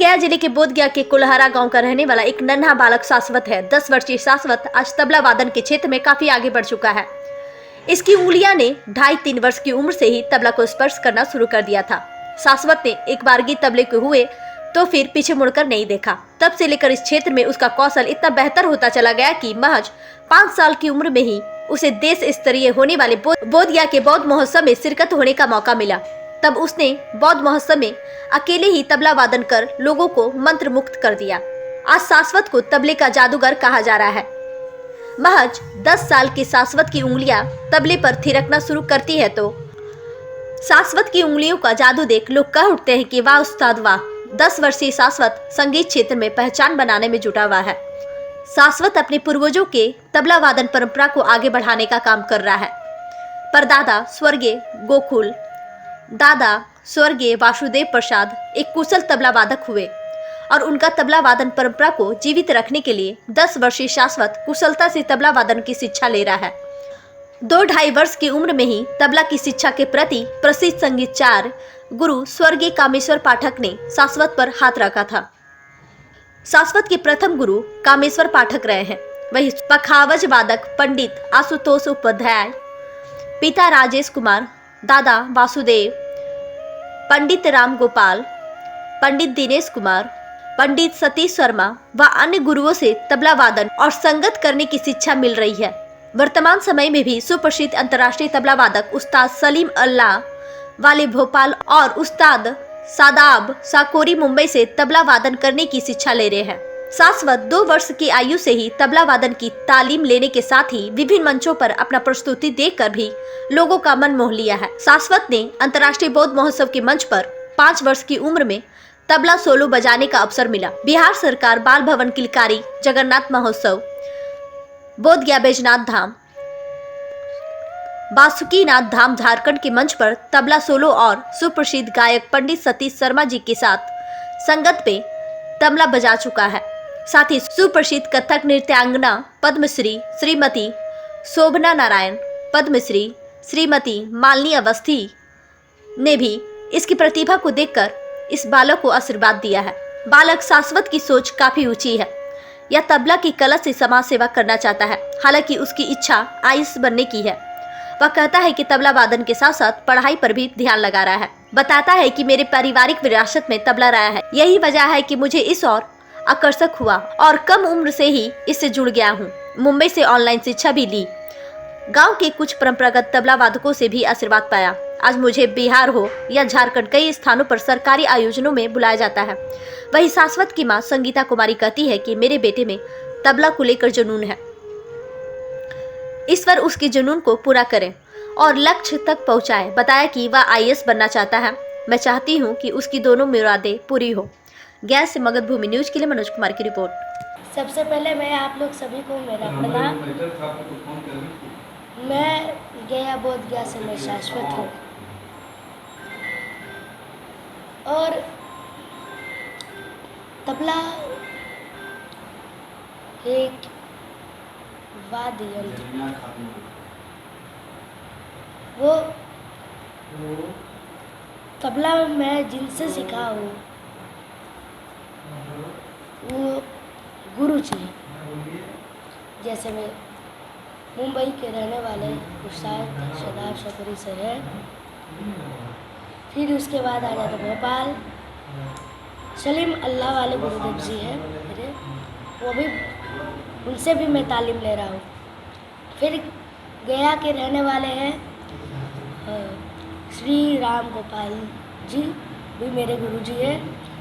गया जिले के बोधगया के कुल्हारा गांव का रहने वाला एक नन्हा बालक शाश्वत है। 10 वर्षीय शाश्वत आज तबला वादन के क्षेत्र में काफी आगे बढ़ चुका है। इसकी उंगलियां ने 2.5-3 वर्ष की उम्र से ही तबला को स्पर्श करना शुरू कर दिया था। शाश्वत ने एक बार गीत तबले के हुए तो फिर पीछे मुड़कर नहीं देखा। तब से लेकर इस क्षेत्र में उसका कौशल इतना बेहतर होता चला गया कि महज 5 साल की उम्र में ही उसे देश स्तरीय होने वाले बोधगया के बौद्ध महोत्सव में शिरकत होने का मौका मिला। तब उसने बौद्ध महोत्सव में अकेले ही तबला वादन कर लोगों को मंत्र मुक्त कर दिया। आज शाश्वत को तबले का जादूगर कहा जा रहा है। महज 10 साल की शाश्वत की उंगलियां तबले पर थिरकना शुरू करती है तो शाश्वत की उंगलियों का जादू देख लोग कह उठते हैं कि वाह उस्ताद वाह। 10 वर्षीय शाश्वत संगीत क्षेत्र में पहचान बनाने में जुटा हुआ है। शाश्वत अपने पूर्वजों के तबला वादन परंपरा को आगे बढ़ाने का काम कर रहा है। परदादा स्वर्गीय गोकुल, दादा स्वर्गीय वासुदेव प्रसाद एक कुशल तबला वादक हुए और उनका तबला वादन परंपरा को जीवित रखने के लिए 10 वर्षीय शाश्वत कुशलता से तबला वादन की शिक्षा ले रहा है। 2-2.5 वर्ष की उम्र में ही तबला की शिक्षा के प्रति प्रसिद्ध संगीतकार गुरु स्वर्गीय कामेश्वर पाठक ने शाश्वत पर हाथ रखा था। शाश्वत के प्रथम गुरु कामेश्वर पाठक रहे हैं। वही पखावज वादक पंडित आशुतोष उपाध्याय, पिता राजेश कुमार, दादा वासुदेव, पंडित राम गोपाल, पंडित दिनेश कुमार, पंडित सतीश शर्मा व अन्य गुरुओं से तबला वादन और संगत करने की शिक्षा मिल रही है। वर्तमान समय में भी सुप्रसिद्ध अंतर्राष्ट्रीय तबला वादक उस्ताद सलीम अल्लाह वाले भोपाल और उस्ताद सादाब साकोरी मुंबई से तबला वादन करने की शिक्षा ले रहे हैं। शाश्वत 2 वर्ष की आयु से ही तबला वादन की तालीम लेने के साथ ही विभिन्न मंचों पर अपना प्रस्तुति देकर भी लोगों का मन मोह लिया है। शाश्वत ने अंतर्राष्ट्रीय बौद्ध महोत्सव के मंच पर 5 वर्ष की उम्र में तबला सोलो बजाने का अवसर मिला। बिहार सरकार बाल भवन किलकारी जगन्नाथ महोत्सव, बोधगया बैजनाथ धाम, बासुकीनाथ धाम झारखंड के मंच पर तबला सोलो और सुप्रसिद्ध गायक पंडित सतीश शर्मा जी के साथ संगत पे तबला बजा चुका है। साथ ही सुप्रसिद्ध कथक नृत्यांगना पद्मश्री श्रीमती शोभना नारायण, पद्मश्री श्रीमती मालिनी अवस्थी ने भी इसकी प्रतिभा को देखकर इस बालक को आशीर्वाद दिया है। बालक शाश्वत की सोच काफी ऊंची है। यह तबला की कला से समाज सेवा करना चाहता है। हालांकि उसकी इच्छा आईएएस बनने की है। वह कहता है कि तबला वादन के साथ साथ पढ़ाई पर भी ध्यान लगा रहा है। बताता है कि मेरे पारिवारिक विरासत में तबला रहा है, यही वजह है कि मुझे इस और आकर्षक हुआ और कम उम्र से ही इससे जुड़ गया हूँ। मुंबई से ऑनलाइन शिक्षा भी ली। गांव के कुछ परंपरागत तबला वादकों से भी आशीर्वाद पाया। आज मुझे बिहार हो या झारखंड कई स्थानों पर सरकारी आयोजनों में बुलाया जाता है। वही शाश्वत की मां संगीता कुमारी कहती है कि मेरे बेटे में तबला को लेकर जुनून है। ईश्वर उसके जुनून को पूरा करे और लक्ष्य तक पहुंचाए। बताया कि वह आईएएस बनना चाहता है। मैं चाहती हूं कि उसकी दोनों मुरादें पूरी हो। गया से मगध भूमि न्यूज के लिए मनोज कुमार की रिपोर्ट। सबसे पहले मैं आप लोग सभी को मेरा प्रणाम। मैं गया बोधगया से मैं शाश्वत हूँ और तबला एक वाद्य यंत्र, वो तबला मैं जिनसे सीखा हूँ वो गुरु जी हैं। जैसे मैं मुंबई के रहने वाले उस्ताद शादाब साकोरी से है। फिर उसके बाद आ जाता भोपाल सलीम अल्लाह वाले गुरुदेव जी हैं मेरे, वो भी उनसे भी मैं तालीम ले रहा हूँ। फिर गया के रहने वाले हैं श्री राम गोपाल जी, भी मेरे गुरु जी हैं।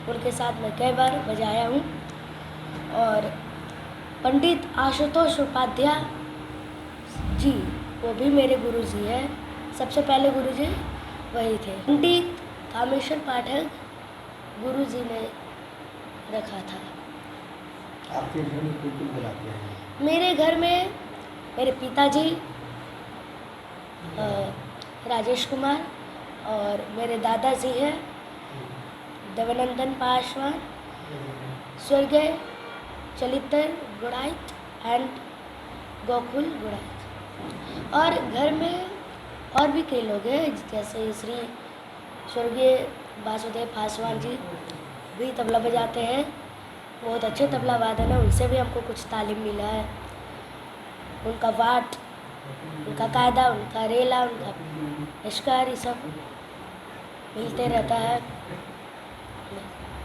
उनके साथ मैं कई बार बजाया हूँ। और पंडित आशुतोष उपाध्याय जी, वो भी मेरे गुरु जी हैं। सबसे पहले गुरु जी वही थे। पंडित कामेश्वर पाठक गुरु जी ने रखा था। आपके घर में कौन बुलाते हैं? मेरे घर में मेरे पिताजी राजेश कुमार और मेरे दादाजी हैं देवानंदन पासवान, स्वर्गीय चलितर गुड़ाइत एंड गोकुल गुड़ाइत। और घर में और भी कई लोग हैं, जैसे श्री स्वर्गीय वासुदेव पासवान जी भी तबला बजाते हैं, बहुत अच्छे तबला वादन है, उनसे भी हमको कुछ तालीम मिला है। उनका वाट, उनका कायदा, उनका रेला, उनका इश्कार, ये सब मिलते रहता है।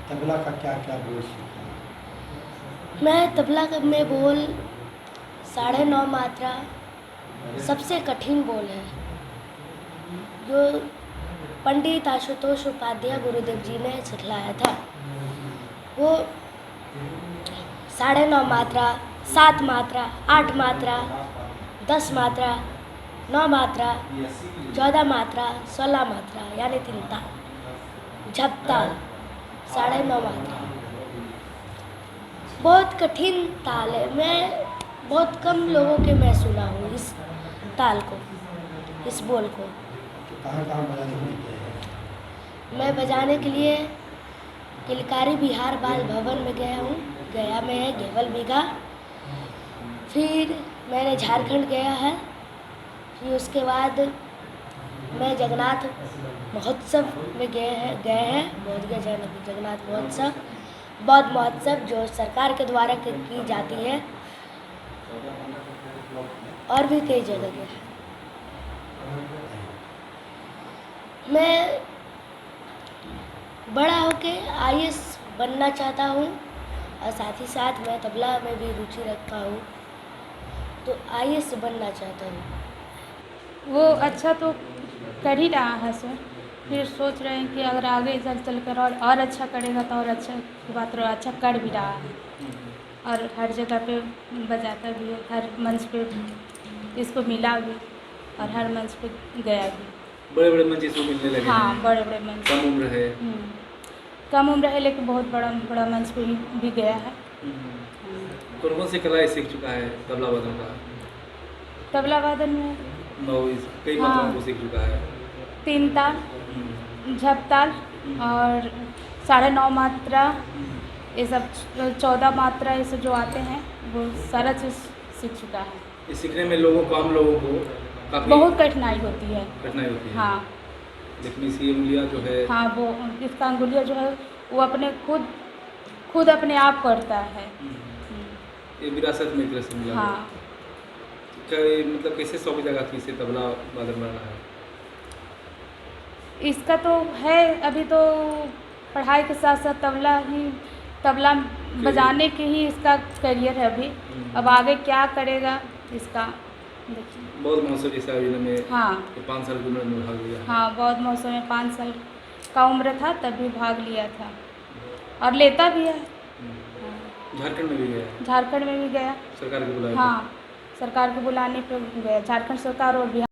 तबला का क्या क्या बोल सीखा? मैं तबला में बोल 9.5 मात्रा सबसे कठिन बोल है, जो पंडित आशुतोष उपाध्याय गुरुदेव जी ने सिखलाया था। वो 9.5 मात्रा, 7 मात्रा, 8 मात्रा, 10 मात्रा, 9 मात्रा, 14 मात्रा, 16 मात्रा यानी 3 ताल, झपताल, 9.5 मात्रा। बहुत कठिन ताल है। मैं बहुत कम लोगों के मैं सुना हूँ इस ताल को, इस बोल को। तो कहाँ कहाँ बजाने के लिए गए हैं? मैं बजाने के लिए किलकारी बिहार बाल भवन में गया हूँ, गया में है घेवल बीघा। फिर मैंने झारखंड गया है। फिर उसके बाद मैं जगन्नाथ महोत्सव में गए हैं जगन्नाथ महोत्सव, बौद्ध महोत्सव जो सरकार के द्वारा की जाती है, और भी कई जगह गए हैं। मैं बड़ा होके IAS बनना चाहता हूँ, और साथ ही साथ मैं तबला में भी रुचि रखता हूँ, तो IAS बनना चाहता हूँ। वो अच्छा तो कर ही रहा है सर, फिर सोच रहे हैं कि अगर आगे चल कर और अच्छा करेगा तो और अच्छा की बात रहा, अच्छा कर भी रहा है और हर जगह पे बजाता भी है, हर मंच पे इसको मिला भी और हर मंच पे गया भी। बड़े बड़े मंच इसको मिलने लगे हाँ, हैं। बड़े बड़े मंच। कम उम्र है। कम उम्र है लेकिन बहुत बड़ा मंच पे भी गया है। कौन से कलाएँ सीख चुका है तबला वादन का? तबला वादन में कई हाँ। मात्राओं को सीख चुका है। 3 ताल, झपताल और 9.5 मात्रा, ये सब 14 मात्रा, ये सब जो आते हैं वो सारा चीज़ सीख चुका है। ये सीखने में आम लोगों को काफ़ी बहुत कठिनाई होती है। कठिनाई होती है। हाँ लेकिन इसकी उंगलियाँ जो है हाँ, वो इसका अंगुलियाँ जो है वो अपने खुद अपने आप करता है। ये विरासत में एक तरह से मिला है। हाँ, क्या ये मतलब कैसे शौक जगह थी इसे तबला वादन बनना है? इसका तो है अभी तो पढ़ाई के साथ साथ तबला बजाने के ही इसका करियर है अभी। अब आगे क्या करेगा इसका देखिए। बहुत महोत्सव जैसे आयोजन में हाँ 5 साल की उम्र में भाग लिया। हाँ, बहुत मौसम में 5 साल का उम्र था तभी भाग लिया था और लेता भी है। झारखंड में भी गया, झारखंड में भी गया। सरकार के बुलाए पे। हाँ, सरकार के बुलाने पर गया, झारखंड सरकार और बिहार